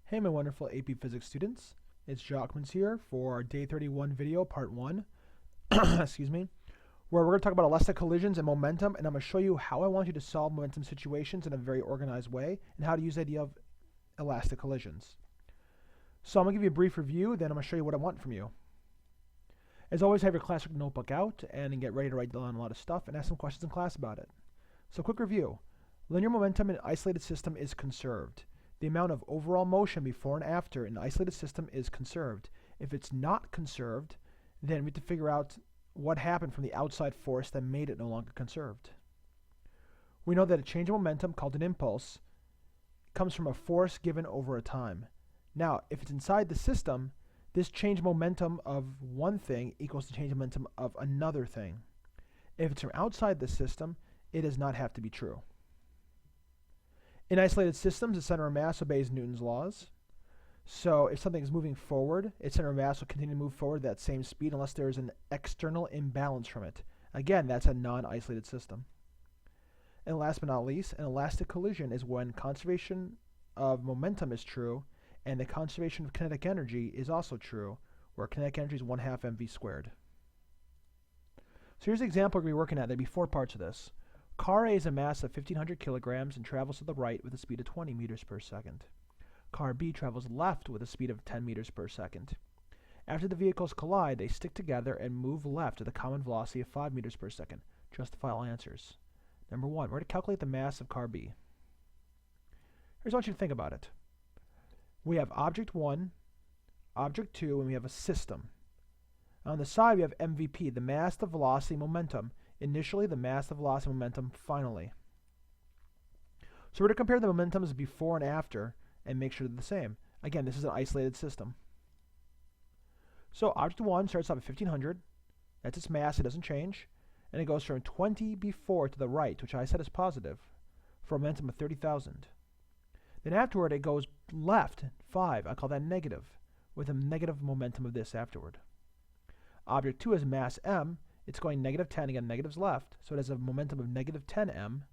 Hey my wonderful AP Physics students, it's Jacquemins here for our Day 31 video, Part 1, excuse me, where we're going to talk about elastic collisions and momentum, and I'm going to show you how I want you to solve momentum situations in a very organized way, and how to use the idea of elastic collisions. So I'm going to give you a brief review, then I'm going to show you what I want from you. As always, have your classic notebook out, and get ready to write down a lot of stuff, and ask some questions in class about it. So quick review. Linear momentum in an isolated system is conserved. The amount of overall motion before and after in an isolated system is conserved. If it's not conserved, then we have to figure out what happened from the outside force that made it no longer conserved. We know that a change in momentum, called an impulse, comes from a force given over a time. Now, if it's inside the system, this change in momentum of one thing equals the change in momentum of another thing. If it's from outside the system, it does not have to be true. In isolated systems, the center of mass obeys Newton's laws. So if something is moving forward, its center of mass will continue to move forward at that same speed unless there is an external imbalance from it. Again, that's a non-isolated system. And last but not least, an elastic collision is when conservation of momentum is true and the conservation of kinetic energy is also true, where kinetic energy is 1/2 mv squared. So here's the example we're going to be working at. There'll be 4 parts of this. Car A is a mass of 1,500 kilograms and travels to the right with a speed of 20 meters per second. Car B travels left with a speed of 10 meters per second. After the vehicles collide, they stick together and move left at a common velocity of 5 meters per second. Justify all answers. Number 1, we're going to calculate the mass of car B. Here's what I want you to think about it. We have object 1, object 2, and we have a system. On the side, we have MVP, the mass, the velocity, momentum. Initially, the mass, the velocity, momentum, finally. So we're going to compare the momentums before and after and make sure they're the same. Again, this is an isolated system. So object 1 starts off at 1,500. That's its mass, it doesn't change. And it goes from 20 before to the right, which I said is positive, for a momentum of 30,000. Then afterward, it goes left, 5. I call that negative, with a negative momentum of this afterward. Object 2 has mass m. It's going negative 10, again, negatives left, so it has a momentum of negative 10m.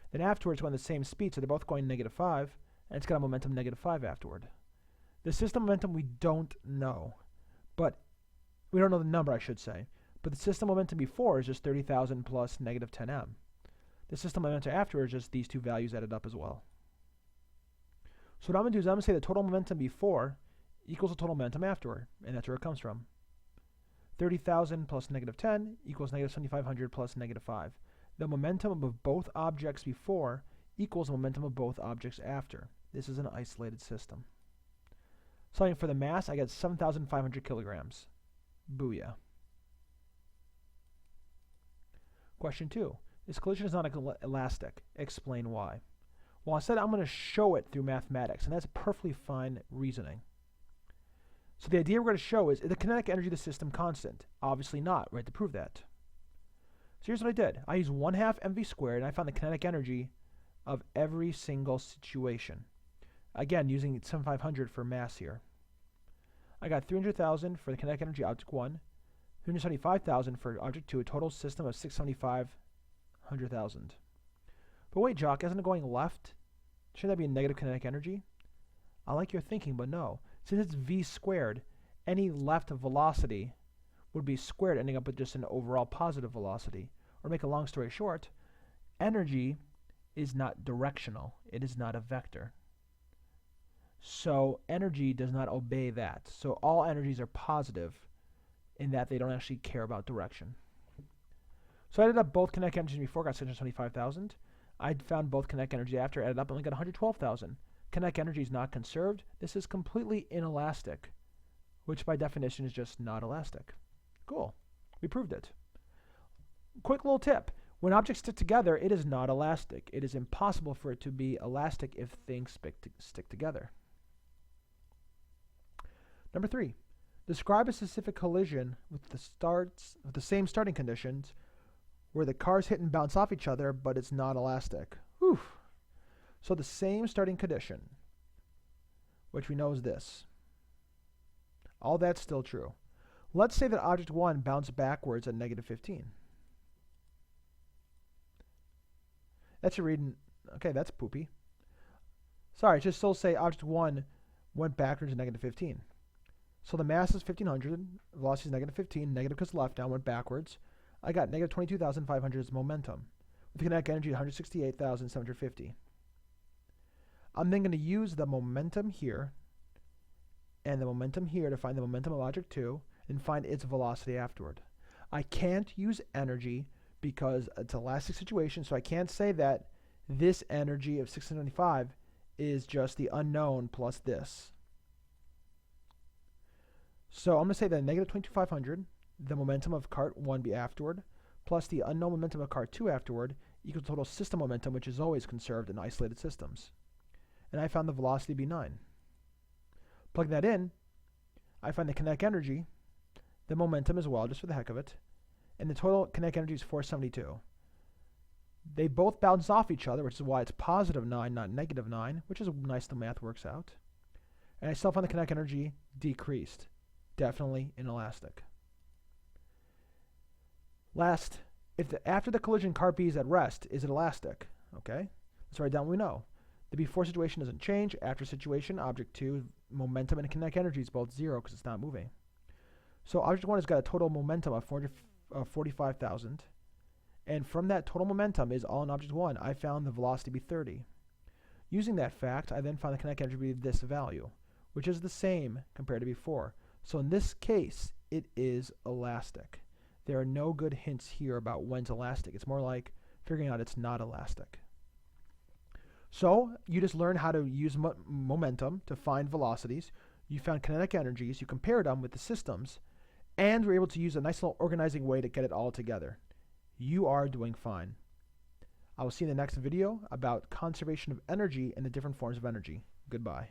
Then afterwards, going the same speed, so they're both going negative 5, and it's got a momentum negative 5 afterward. The system momentum we don't know, but we don't know the number, I should say. But the system momentum before is just 30,000 plus negative 10m. The system momentum after is just these two values added up as well. So what I'm going to do is I'm going to say the total momentum before equals the total momentum afterward, and that's where it comes from. 30,000 plus negative 10 equals negative 7,500 plus negative 5. The momentum of both objects before equals the momentum of both objects after. This is an isolated system. Solving for the mass, I get 7,500 kilograms. Booyah. Question 2. This collision is not elastic. Explain why. Well, I said I'm going to show it through mathematics, and that's perfectly fine reasoning. So the idea we're going to show is the kinetic energy of the system constant? Obviously not. We have to prove that. So here's what I did. I used 1/2 mv squared, and I found the kinetic energy of every single situation. Again, using 7,500 for mass here. I got 300,000 for the kinetic energy object 1, 375,000 for object 2, a total system of 675,000. But wait, Jock, isn't it going left? Shouldn't that be a negative kinetic energy? I like your thinking, but no. Since it's v squared, any left velocity would be squared, ending up with just an overall positive velocity. Or to make a long story short, energy is not directional. It is not a vector. So energy does not obey that. So all energies are positive in that they don't actually care about direction. So I added up both kinetic energies before, got 625,000. I found both kinetic energy after, added up, and only got 112,000. Kinetic energy is not conserved. This is completely inelastic, which by definition is just not elastic. Cool. We proved it. Quick little tip. When objects stick together, it is not elastic. It is impossible for it to be elastic if things stick together. Number 3. Describe a specific collision with the same starting conditions where the cars hit and bounce off each other, but it's not elastic. Whew. So the same starting condition, which we know is this. All that's still true. Let's say that object 1 bounced backwards at negative 15. That's a reading. Okay, that's poopy. Sorry, just still say object 1 went backwards to negative 15. So the mass is 1500, velocity is negative 15, negative because left now, went backwards. I got negative 22,500 as momentum, with the kinetic energy 168,750. I'm then going to use the momentum here and the momentum here to find the momentum of object 2 and find its velocity afterward. I can't use energy because it's an elastic situation, so I can't say that this energy of 675 is just the unknown plus this. So I'm going to say that negative 22,500, the momentum of cart 1 be afterward, plus the unknown momentum of cart 2 afterward, equals total system momentum, which is always conserved in isolated systems. And I found the velocity to be 9. Plug that in, I find the kinetic energy, the momentum as well, just for the heck of it, and the total kinetic energy is 472. They both bounce off each other, which is why it's positive 9, not negative 9, which is nice the math works out. And I still find the kinetic energy decreased. Definitely inelastic. Last, after the collision cart B is at rest, is it elastic? Okay, let's write down what we know. The before situation doesn't change. After situation, object 2, momentum and kinetic energy is both 0 because it's not moving. So object 1 has got a total momentum of 45,000. And from that total momentum is all in object 1. I found the velocity to be 30. Using that fact, I then found the kinetic energy to be this value, which is the same compared to before. So in this case, it is elastic. There are no good hints here about when's elastic. It's more like figuring out it's not elastic. So you just learned how to use momentum to find velocities. You found kinetic energies. You compared them with the systems. And were able to use a nice little organizing way to get it all together. You are doing fine. I will see you in the next video about conservation of energy and the different forms of energy. Goodbye.